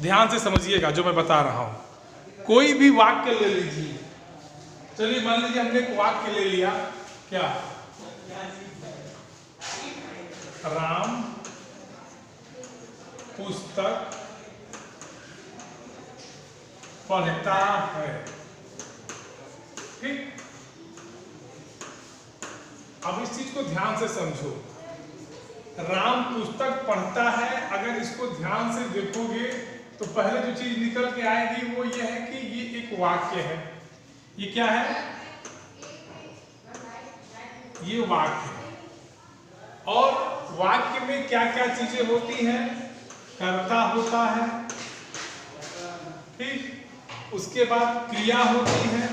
ध्यान से समझिएगा जो मैं बता रहा हूं। कोई भी वाक्य ले लीजिए, चलिए मान लीजिए हमने एक वाक्य ले लिया, क्या, राम पुस्तक पढ़ता है। ठीक, अब इस चीज को ध्यान से समझो। राम पुस्तक पढ़ता है, अगर इसको ध्यान से देखोगे तो पहले जो चीज निकल के आएगी वो ये है कि ये एक वाक्य है। ये क्या है? ये वाक्य है। और वाक्य में क्या क्या चीजें होती हैं? कर्ता होता है, ठीक, उसके बाद क्रिया होती है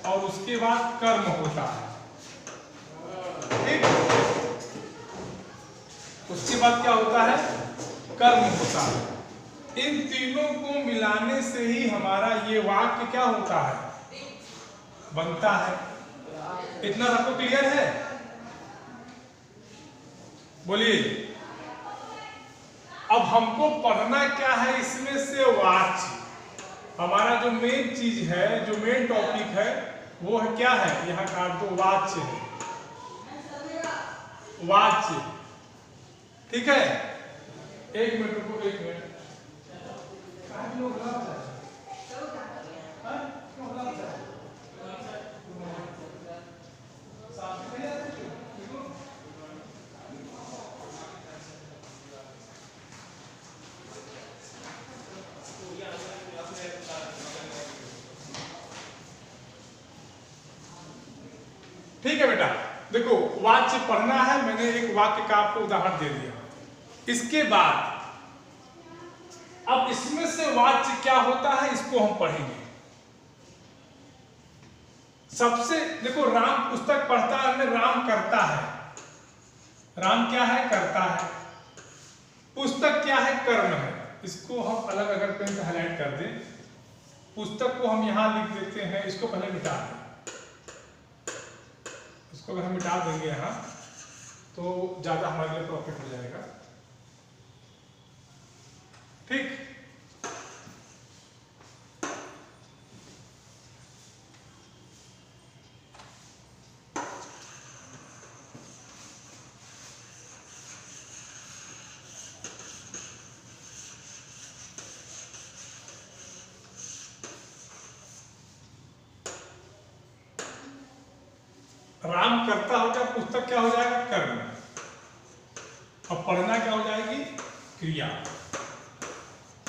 और उसके बाद कर्म होता है। ठीक, उसके बाद क्या होता है? कर्म होता है। इन तीनों को मिलाने से ही हमारा ये वाक्य क्या होता है? बनता है। इतना सबको क्लियर है? बोलिए। अब हमको पढ़ना क्या है इसमें से? वाच्य। हमारा जो मेन चीज है, जो मेन टॉपिक है वो है क्या है? यहाँ काट दो, वाच्य है। वाच्य, ठीक है। एक मिनट रुको, एक मिनट। ठीक है बेटा, देखो वाक्य पढ़ना है, मैंने एक वाक्य का आपको उदाहरण दे दिया। इसके बाद अब इसमें से वाक्य क्या होता है इसको हम पढ़ेंगे। सबसे देखो, राम पुस्तक पढ़ता है, राम करता है। राम क्या है? करता है। पुस्तक क्या है? कर्म है। इसको हम अलग अगर पेन से हाईलाइट कर दें, पुस्तक को हम यहां लिख देते हैं, इसको पहले मिटा दें। इसको अगर हम मिटा देंगे यहां तो ज्यादा हमारे लिए प्रॉफिट हो जाएगा। ठीक, राम करता हो गया, पुस्तक क्या हो जाएगा? कर्म। अब पढ़ना क्या हो जाएगी? क्रिया।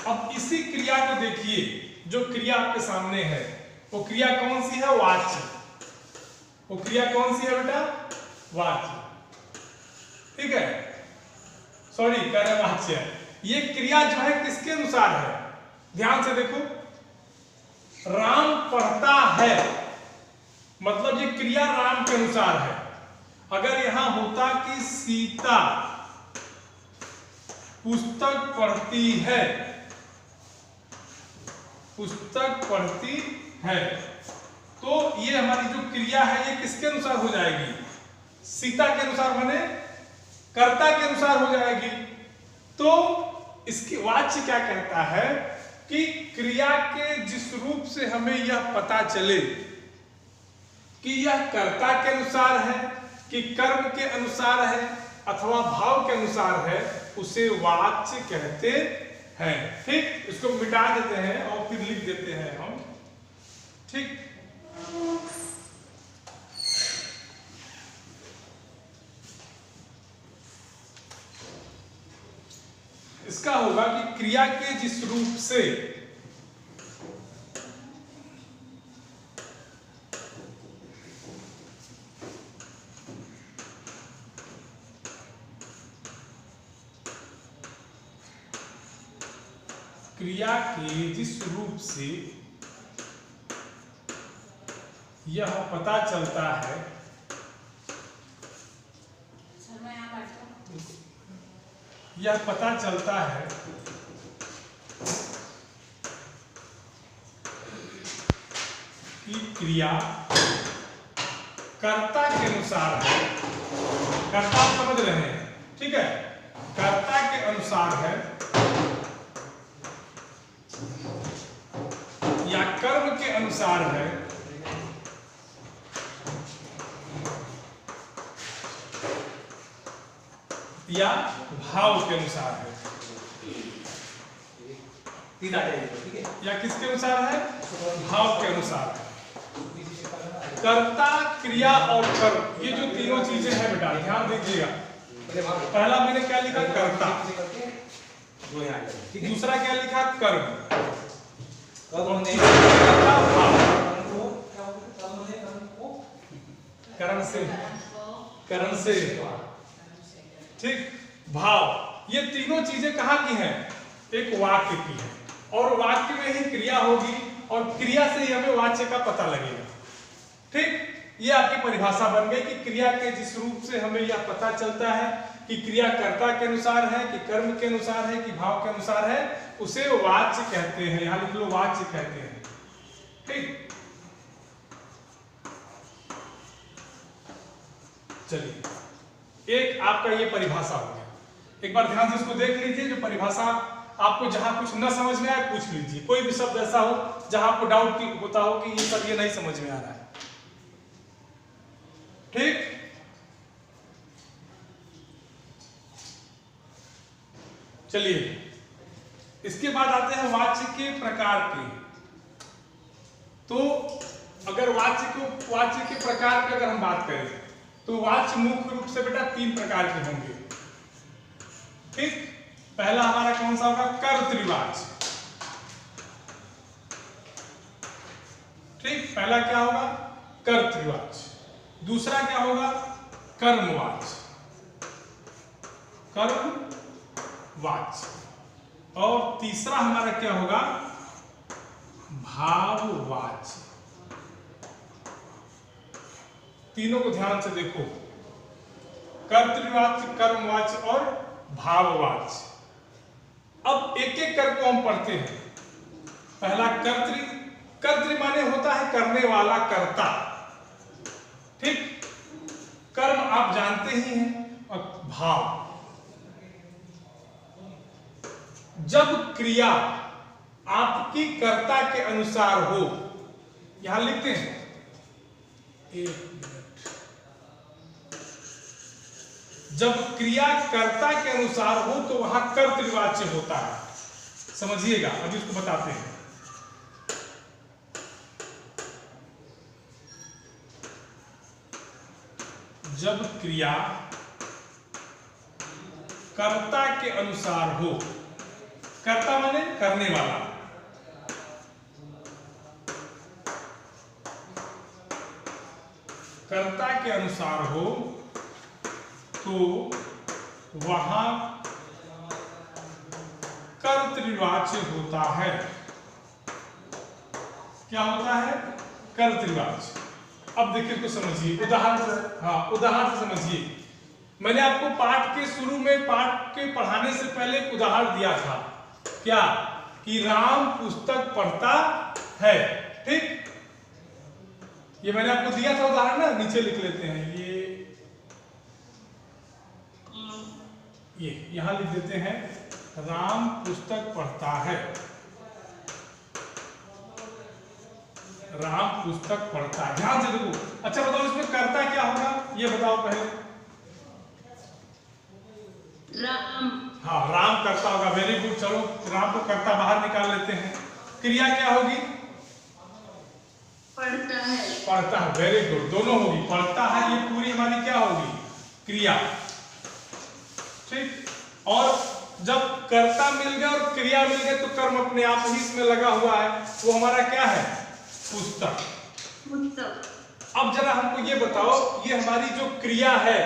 अब इसी क्रिया को देखिए, जो क्रिया आपके सामने है वो क्रिया कौन सी है? वाच्य। वो क्रिया कौन सी है बेटा? वाच्य। ठीक है, सॉरी कह रहे वाच्य। ये क्रिया जो है किसके अनुसार है? ध्यान से देखो, राम पढ़ता है मतलब ये क्रिया राम के अनुसार है। अगर यहां होता कि सीता पुस्तक पढ़ती है, पुस्तक पढ़ती है, तो ये हमारी जो क्रिया है ये किसके अनुसार हो जाएगी? सीता के अनुसार, माने कर्ता के अनुसार हो जाएगी। तो इसकी वाच्य क्या कहता है कि क्रिया के जिस रूप से हमें यह पता चले कि यह कर्ता के अनुसार है कि कर्म के अनुसार है अथवा भाव के अनुसार है, उसे वाच्य कहते हैं। ठीक, इसको मिटा देते हैं और फिर लिख देते हैं हम। ठीक, इसका होगा कि क्रिया के जिस रूप से क्रिया के जिस रूप से यह पता चलता है, यह पता चलता है कि क्रिया कर्ता के अनुसार है। कर्ता समझ रहे हैं? ठीक है, कर्ता के अनुसार है अनुसार है या भाव के अनुसार है, या किसके अनुसार है? भाव के अनुसार है। कर्ता, क्रिया और कर्म, ये जो तीनों चीजें हैं बेटा ध्यान दीजिएगा। पहला मैंने क्या लिखा? कर्ता। दूसरा क्या लिखा? कर्म। करण से ठीक। भाव, ये तीनों चीजें कहाँ की हैं? एक वाक्य की है, और वाक्य में ही क्रिया होगी और क्रिया से ही हमें वाच्य का पता लगेगा। ठीक, ये आपकी परिभाषा बन गई कि क्रिया के जिस रूप से हमें यह पता चलता है कि क्रिया कर्ता के अनुसार है कि कर्म के अनुसार है कि भाव के अनुसार है, उसे वाच्य कहते हैं। यहां लिख लो, वाच्य कहते हैं। ठीक, चलिए एक आपका ये परिभाषा हो गया। एक बार ध्यान से इसको देख लीजिए। जो परिभाषा आपको जहां कुछ न समझ में आए पूछ लीजिए। कोई भी शब्द ऐसा हो जहां आपको डाउट होता हो कि ये सब ये नहीं समझ में आ रहा है। ठीक, चलिए इसके बाद आते हैं वाच्य के प्रकार के। तो अगर वाच्य के प्रकार की अगर हम बात करें तो वाच्य मुख्य रूप से बेटा 3 प्रकार के होंगे। ठीक, पहला हमारा कौन सा होगा? कर्तृवाच्य। ठीक, पहला क्या होगा? कर्तृवाच्य। दूसरा क्या होगा? कर्मवाच्य। कर्मवाच्य। और तीसरा हमारा क्या होगा? भाववाच्य। तीनों को ध्यान से देखो, कर्तृवाच्य, कर्मवाच्य और भाववाच्य। अब एक एक करके हम पढ़ते हैं। पहला कर्तृ। कर्तृ माने होता है करने वाला, कर्ता। ठीक, कर्म आप जानते ही हैं। और भाव, जब क्रिया आपकी कर्ता के अनुसार हो, यहां लिखते हैं, एक मिनट, जब क्रिया कर्ता के अनुसार हो तो वहां कर्तृवाच्य होता है। समझिएगा, अभी इसको बताते हैं। जब क्रिया कर्ता के अनुसार हो, कर्ता माने करने वाला, कर्ता के अनुसार हो तो वहां कर्तृवाच्य होता है। क्या होता है? कर्तृवाच्य। अब देखिए इसको समझिए, उदाहरण से, उदाहरण से समझिए। मैंने आपको पाठ के शुरू में, पाठ के पढ़ाने से पहले एक उदाहरण दिया था। क्या? कि राम पुस्तक पढ़ता है। ठीक, ये मैंने आपको दिया था उदाहरण ना, नीचे लिख लेते हैं। ये यहां लिख देते हैं, राम पुस्तक पढ़ता है। राम पुस्तक पढ़ता है। ध्यान से देखो। अच्छा बताओ इसमें कर्ता क्या होगा, ये बताओ पहले। राम। हाँ, राम कर्ता होगा। Very good. चलो राम को कर्ता बाहर निकाल लेते हैं। क्रिया क्या होगी? पढ़ता है। पढ़ता है। वेरी गुड, दोनों होगी। पढ़ता है ये पूरी हमारी क्या होगी? क्रिया। ठीक, और जब कर्ता मिल गया और क्रिया मिल गए तो कर्म अपने आप ही इसमें लगा हुआ है। वो हमारा क्या है? पुस्तक। अब जरा हमको ये बताओ, ये हमारी जो क्रिया है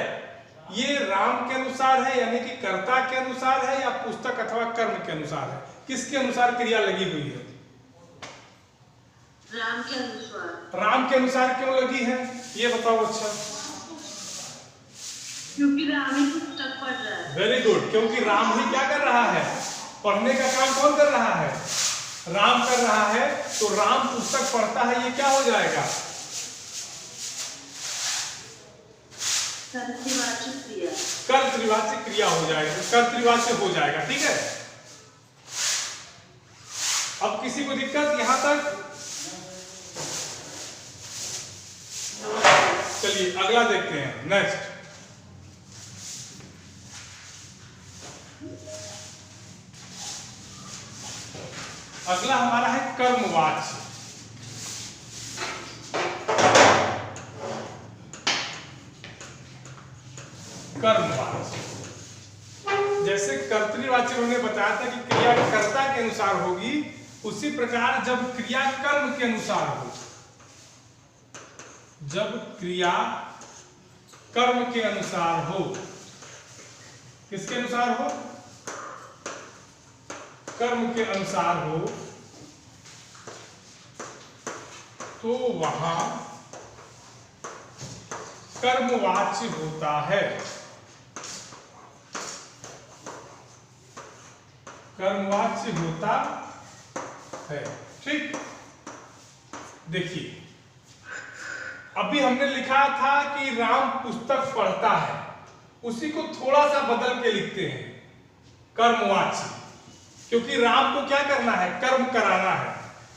ये राम के अनुसार है, यानी कि कर्ता के अनुसार है, या पुस्तक अथवा कर्म के अनुसार है? किसके अनुसार क्रिया लगी हुई है? राम के अनुसार। राम के अनुसार क्यों लगी है ये बताओ। अच्छा, क्योंकि राम ही पुस्तक पढ़ रहा है। वेरी गुड, क्योंकि राम ही क्या कर रहा है? पढ़ने का काम कौन कर रहा है? राम कर रहा है। तो राम पुस्तक पढ़ता है, ये क्या हो जाएगा? कर्तृवाच्य क्रिया। कर्तृवाच्य क्रिया हो जाएगा, कर्तृवाच्य हो जाएगा। ठीक है, अब किसी को दिक्कत यहां तक? चलिए अगला देखते हैं, नेक्स्ट। अगला हमारा है कर्मवाच्य। कर्मवाच्य जैसे कर्तृवाच्य उन्होंने बताया था कि क्रिया कर्ता के अनुसार होगी, उसी प्रकार जब क्रिया कर्म के अनुसार हो, जब क्रिया कर्म के अनुसार हो, किसके अनुसार हो? कर्म के अनुसार हो, तो वहां कर्मवाच्य होता है। कर्मवाच्य होता है, ठीक। देखिए अभी हमने लिखा था कि राम पुस्तक पढ़ता है, उसी को थोड़ा सा बदल के लिखते हैं कर्मवाच्य, क्योंकि राम को क्या करना है? कर्म कराना है।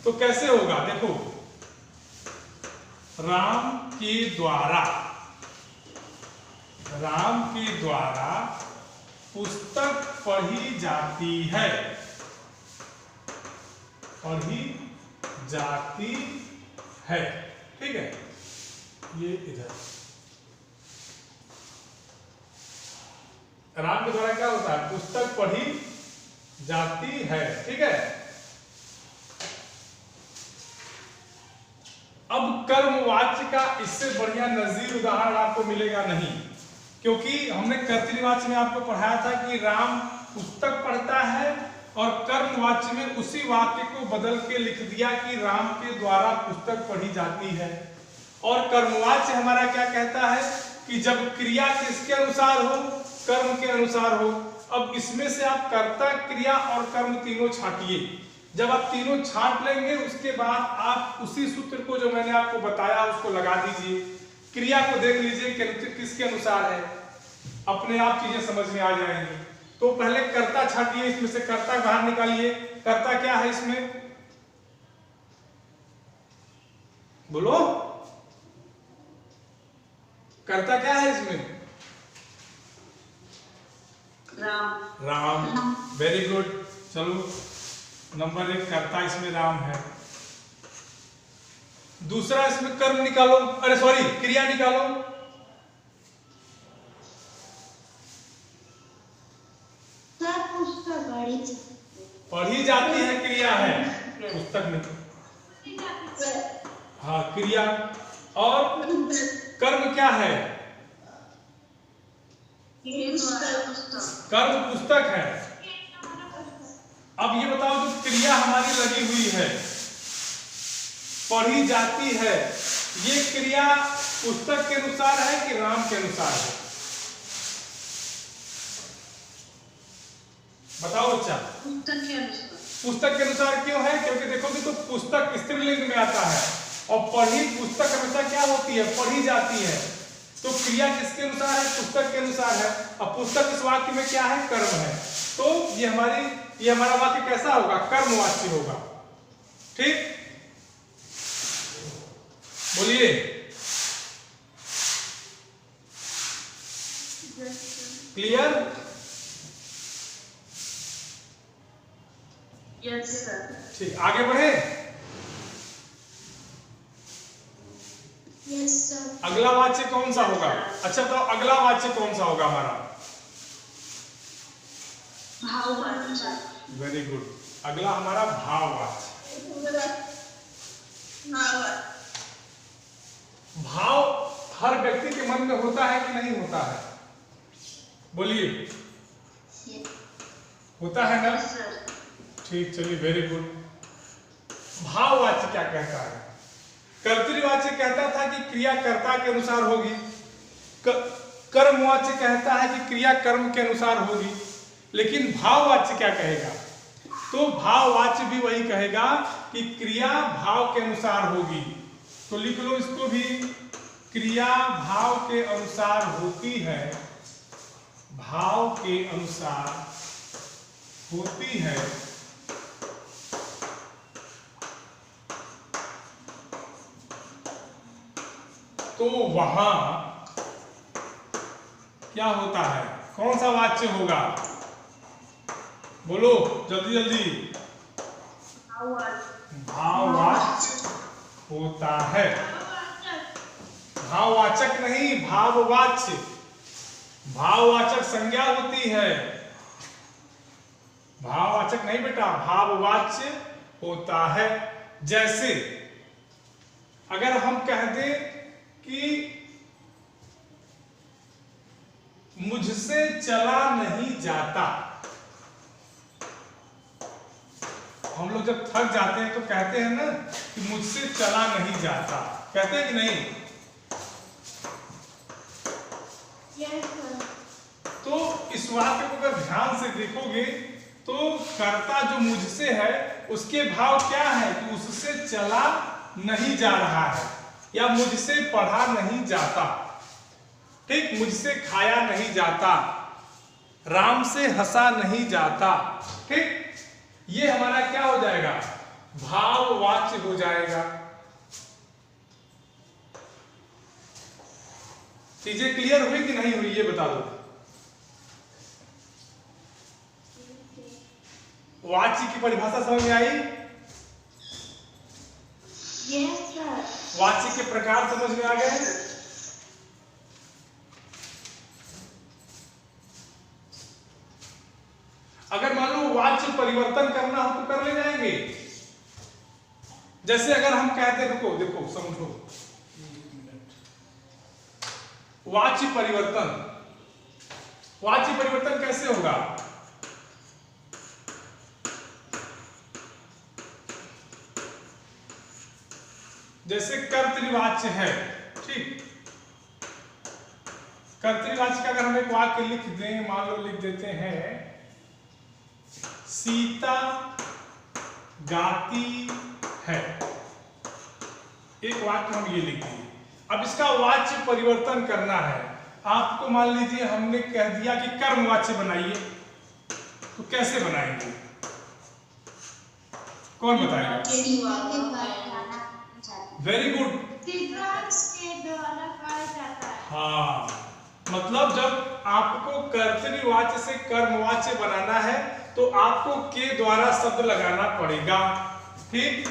तो कैसे होगा? देखो, राम के द्वारा पुस्तक पढ़ी जाती है, पढ़ी जाती है, ठीक है। ये इधर राम के द्वारा क्या होता है? पुस्तक पढ़ी जाती है, ठीक है। अब कर्मवाच्य का इससे बढ़िया नजीर उदाहरण आपको मिलेगा नहीं, क्योंकि हमने कर्तृवाच्य में आपको पढ़ाया था कि राम पुस्तक पढ़ता है, और कर्मवाच्य में उसी वाक्य को बदल के लिख दिया कि राम के द्वारा पुस्तक पढ़ी जाती है। और कर्मवाच्य हमारा क्या कहता है कि जब क्रिया किसके अनुसार हो? कर्म के अनुसार हो। अब इसमें से आप कर्ता, क्रिया और कर्म तीनों छांटिए। जब आप तीनों छांट लेंगे, उसके बाद आप उसी सूत्र को जो मैंने आपको बताया उसको लगा दीजिए। क्रिया को देख लीजिए किसके अनुसार है, अपने आप चीजें समझ में आ जाएंगी। तो पहले कर्ता छाटिए, इसमें से कर्ता बाहर निकालिए। कर्ता क्या है इसमें? बोलो, कर्ता क्या है इसमें? राम। Ram, very good. चलो, नंबर 1 कर्ता इसमें राम है। दूसरा इसमें कर्म निकालो, अरे सॉरी, क्रिया निकालो। पढ़ी जाती है, क्रिया है, पुस्तक में। हाँ, क्रिया। और कर्म क्या है? कर्म पुस्तक है। अब ये बताओ, जो क्रिया हमारी लगी हुई है, पढ़ी जाती है, ये क्रिया पुस्तक के अनुसार है कि राम के अनुसार है? बताओ बच्चा। पुस्तक के अनुसार। पुस्तक के अनुसार क्यों है? क्योंकि देखोगे तो पुस्तक स्त्रीलिंग में आता है, और पढ़ी पुस्तक हमेशा क्या होती है? पढ़ी जाती है। तो क्रिया किसके अनुसार है? पुस्तक के अनुसार है। अब पुस्तक इस वाक्य में क्या है? कर्म है। तो ये हमारा वाक्य कैसा होगा? कर्मवाच्य होगा, ठीक। बोलिए। क्लियर? Yes sir. ठीक, आगे बढ़े। Yes sir. अगला वाच्य कौन सा होगा? अच्छा, तो अगला वाच्य कौन सा होगा हमारा? भाववाच्य। Very good. अगला हमारा भाववाच्य। भाव हर व्यक्ति के मन में होता है कि नहीं होता है? बोलिए, होता है ना? ठीक, चलिए, वेरी गुड। भाववाच्य क्या कहता है? कर्तृवाच्य कहता था कि क्रिया कर्ता के अनुसार होगी, कर्मवाच्य कहता है कि क्रिया कर्म के अनुसार होगी, लेकिन भाववाच्य क्या कहेगा? तो भाववाच्य भी वही कहेगा कि क्रिया भाव के अनुसार होगी। तो लिख लो इसको भी, क्रिया भाव के अनुसार होती है, भाव के अनुसार होती है। तो वहां क्या होता है? कौन सा वाच्य होगा? बोलो जल्दी जल्दी। भाववाचक होता है। भाववाचक नहीं, भाववाच्य। भाववाचक संज्ञा होती है, भाववाचक नहीं बेटा, भाववाच्य होता है। जैसे अगर हम कह दें कि मुझसे चला नहीं जाता, हम लोग जब थक जाते हैं तो कहते हैं ना कि मुझसे चला नहीं जाता, कहते हैं कि नहीं? तो इस वाक्य को अगर ध्यान से देखोगे तो कर्ता जो मुझसे है उसके भाव क्या है कि उससे चला नहीं जा रहा है, या मुझसे पढ़ा नहीं जाता, ठीक, मुझसे खाया नहीं जाता, राम से हंसा नहीं जाता, ठीक। ये हमारा क्या हो जाएगा? भाववाच्य हो जाएगा। चीजें क्लियर हुई कि नहीं हुई ये बता दो। वाच्य की परिभाषा समझ में आई? Yes sir. वाच्य के प्रकार समझ में आ गए? अगर मान लो वाच्य परिवर्तन करना हो तो कर ले जाएंगे। जैसे अगर हम कहते, रुको देखो समझो, वाच्य परिवर्तन, वाच्य परिवर्तन कैसे होगा? जैसे कर्तृवाच्य है, ठीक, कर्तृवाच्य का अगर हम एक वाक्य लिख दें, मान लो लिख देते हैं सीता गाती है, एक वाक्य हम ये लिख दिए। अब इसका वाच्य परिवर्तन करना है आपको, मान लीजिए हमने कह दिया कि कर्मवाच्य बनाइए, तो कैसे बनाएंगे? कौन बताएगा? Very good. हाँ, मतलब जब आपको कर्तृवाच्य से कर्मवाच्य बनाना है तो आपको के द्वारा शब्द लगाना पड़ेगा, ठीक।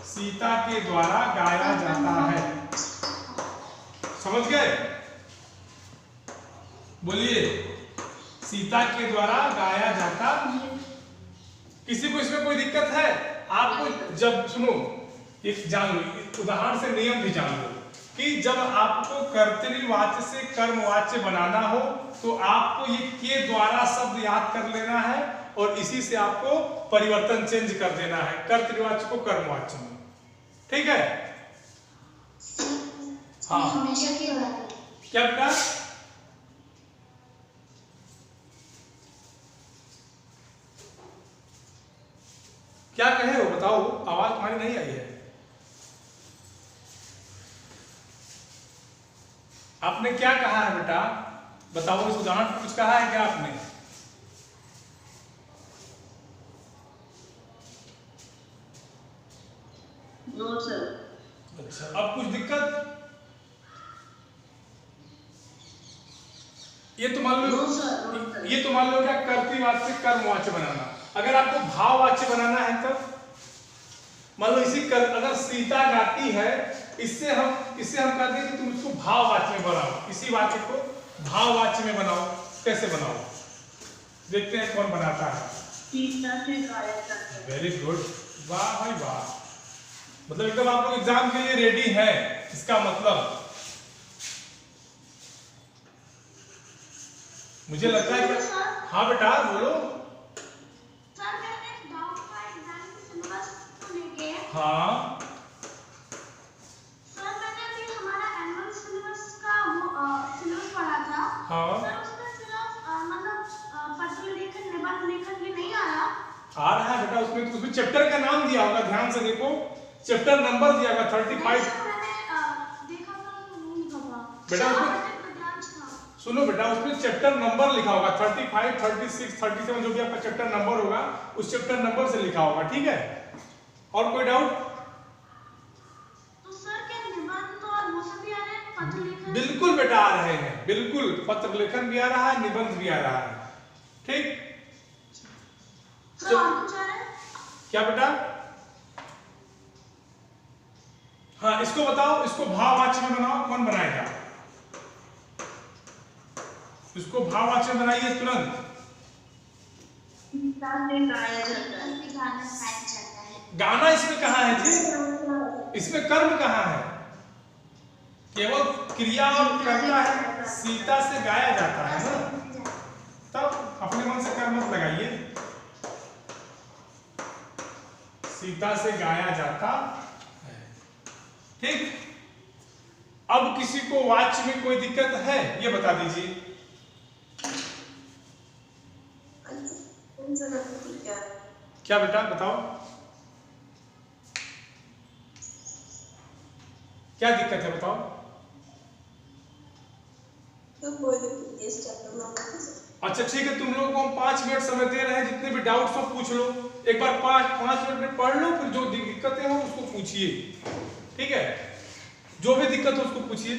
सीता के द्वारा गाया जाता है, समझ गए? बोलिए, सीता के द्वारा गाया जाता। किसी को इसमें कोई दिक्कत है? आपको जब सुनो, एक जान लो, उदाहरण से नियम भी जान लो कि जब आपको कर्तृवाच्य से कर्मवाच्य बनाना हो तो आपको ये के द्वारा शब्द याद कर लेना है और इसी से आपको परिवर्तन चेंज कर देना है, कर्तृवाच्य को कर्मवाच्य में, ठीक है? हाँ, हमेशा की बात है। क्या बेटा? क्या कहे हो बताओ, आवाज तुम्हारी नहीं आई है। आपने क्या कहा है बेटा? बताओ, इस उदाहरण पर कुछ कहा है क्या आपने? No sir. अच्छा, अब कुछ दिक्कत? ये तो मान लो, ये तो मान लो क्या कर्तृवाच्य से कर्मवाच्य बनाना। अगर आपको भाववाच्य बनाना है तब मान लो अगर सीता गाती है, इससे हम कहते हैं कि तुम इसको भाववाच्य में बनाओ, इसी वाक्य को भाववाच्य में बनाओ। कैसे बनाओ देखते हैं कौन बनाता है। सीता से गाया जाता है। वेरी गुड, वाह भाई वाह, मतलब एकदम आप लोग एग्जाम के लिए रेडी हैं, इसका मतलब मुझे लगता है कि हाँ बेटा बोलो। सर मैंने डाउट का एग्जाम की सिलेबस को लेके, हाँ सर मैंने अभी हमारा एनुअल सिलेबस का वो सिलेबस पढ़ा था। हाँ, सर उसमें सिर्फ मतलब पत्र लेखन, निबंध लेखन ये नहीं आया। आ रहा है बेटा, उसमें चैप्टर का नाम दिया होगा, ध्यान से देखो, चैप्टर नंबर दिया होगा 35। मैंने देखा था तो नहीं लिखा था बेटा उसमें सुनो बेटा, उसमें चैप्टर नंबर लिखा होगा 35, 36, 37 जो भी आपका चैप्टर नंबर होगा उस चैप्टर नंबर से लिखा होगा, ठीक है? और कोई डाउट? तो सर क्या निबंध और वो सब भी बिल्कुल बेटा आ रहे हैं, बिल्कुल पत्र लेखन भी आ रहा है, निबंध भी आ रहा है। ठीक, सर और कुछ आ रहा है? क्या बेटा? हाँ इसको बताओ, इसको भाववाच्य में बनाओ, कौन बनाएगा? इसको भाववाच्य में बनाइए तुरंत। गाया जाता है, गाना गाया जाता है। गाना इसमें कहाँ है जी? इसमें कर्म कहाँ है? केवल क्रिया और कर्ता है, सीता से गाया जाता है ना। तब अपने मन से कर्म मत लगाइए, सीता से गाया जाता है। ठीक, अब किसी को वाच्य में कोई दिक्कत है ये बता दीजिए। क्या बेटा बताओ, क्या दिक्कत है बताओ? अच्छा ठीक है, तुम लोगों को हम 5 मिनट समय दे रहे हैं, जितने भी डाउट सब पूछ लो। एक बार 5 मिनट में पढ़ लो, फिर जो दिक्कतें हो उसको पूछिए। ठीक है, जो भी दिक्कत हो उसको पूछिए।